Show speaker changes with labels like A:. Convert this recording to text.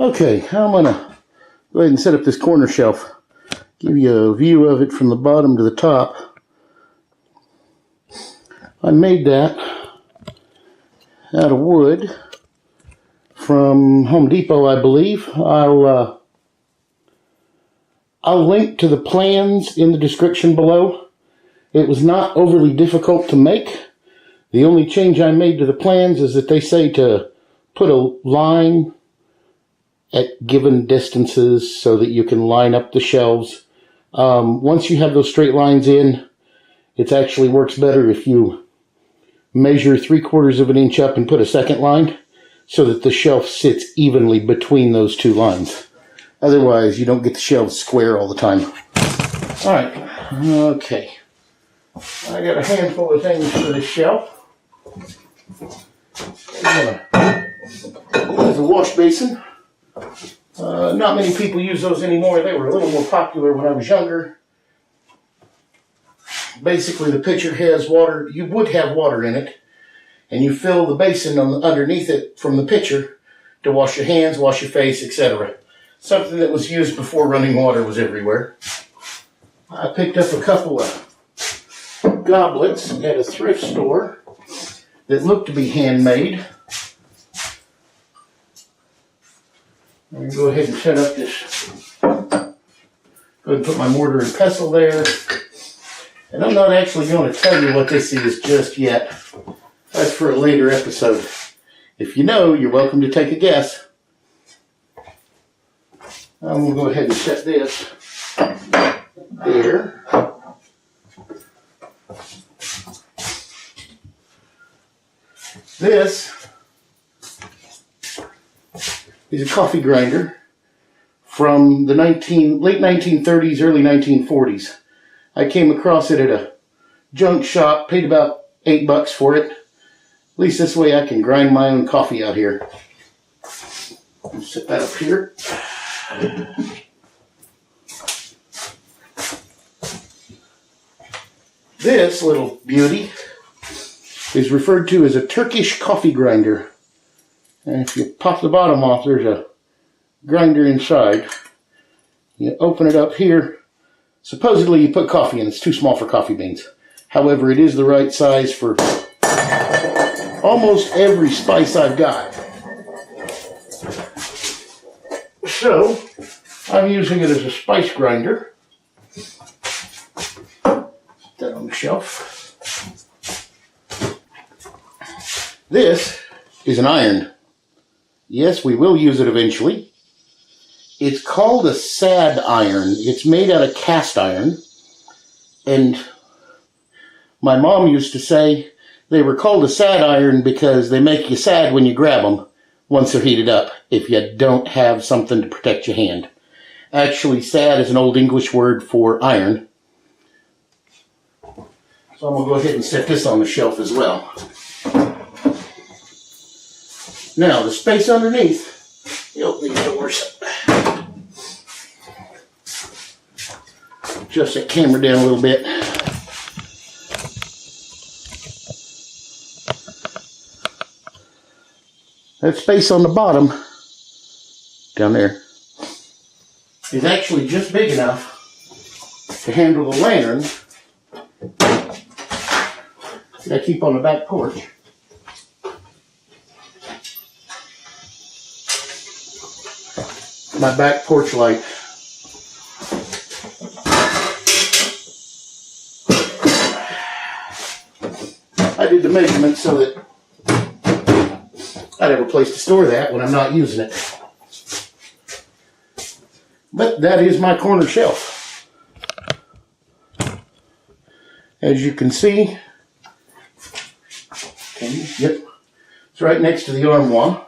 A: Okay, I'm going to go ahead and set up this corner shelf. Give you a view of it from the bottom to the top. I made that out of wood from Home Depot, I believe. I'll link to the plans in the description below. It was not overly difficult to make. The only change I made to the plans is that they say to put a line at given distances so that you can line up the shelves. Once you have those straight lines in, it actually works better if you measure 3/4 of an inch up and put a second line so that the shelf sits evenly between those two lines. Otherwise, you don't get the shelves square all the time. All right, okay. I got a handful of things for this shelf. There's a wash basin. Not many people use those anymore. They were a little more popular when I was younger. Basically, the pitcher has water. You would have water in it, and you fill the basin underneath it from the pitcher to wash your hands, wash your face, etc. Something that was used before running water was everywhere. I picked up a couple of goblets at a thrift store that looked to be handmade. I'm going to go ahead and set up this. Go ahead and put my mortar and pestle there. And I'm not actually going to tell you what this is just yet. That's for a later episode. If you know, you're welcome to take a guess. I'm going to go ahead and set this there. This is a coffee grinder from the late 1930s, early 1940s. I came across it at a junk shop, paid about $8 for it. At least this way I can grind my own coffee out here. Set that up here. This little beauty is referred to as a Turkish coffee grinder. And if you pop the bottom off, there's a grinder inside. You open it up here. Supposedly you put coffee in. It's too small for coffee beans. However, it is the right size for almost every spice I've got. So, I'm using it as a spice grinder. Put that on the shelf. This is an iron. Yes, we will use it eventually. It's called a sad iron. It's made out of cast iron. And my mom used to say they were called a sad iron because they make you sad when you grab them once they're heated up if you don't have something to protect your hand. Actually, sad is an old English word for iron. So I'm going to go ahead and set this on the shelf as well. Now, the space underneath, you open these doors. Adjust that camera down a little bit. That space on the bottom, down there, is actually just big enough to handle the lantern that I keep on the back porch. My back porch light. I did the measurements so that I'd have a place to store that when I'm not using it. But that is my corner shelf. As you can see, yep, it's right next to the armoire.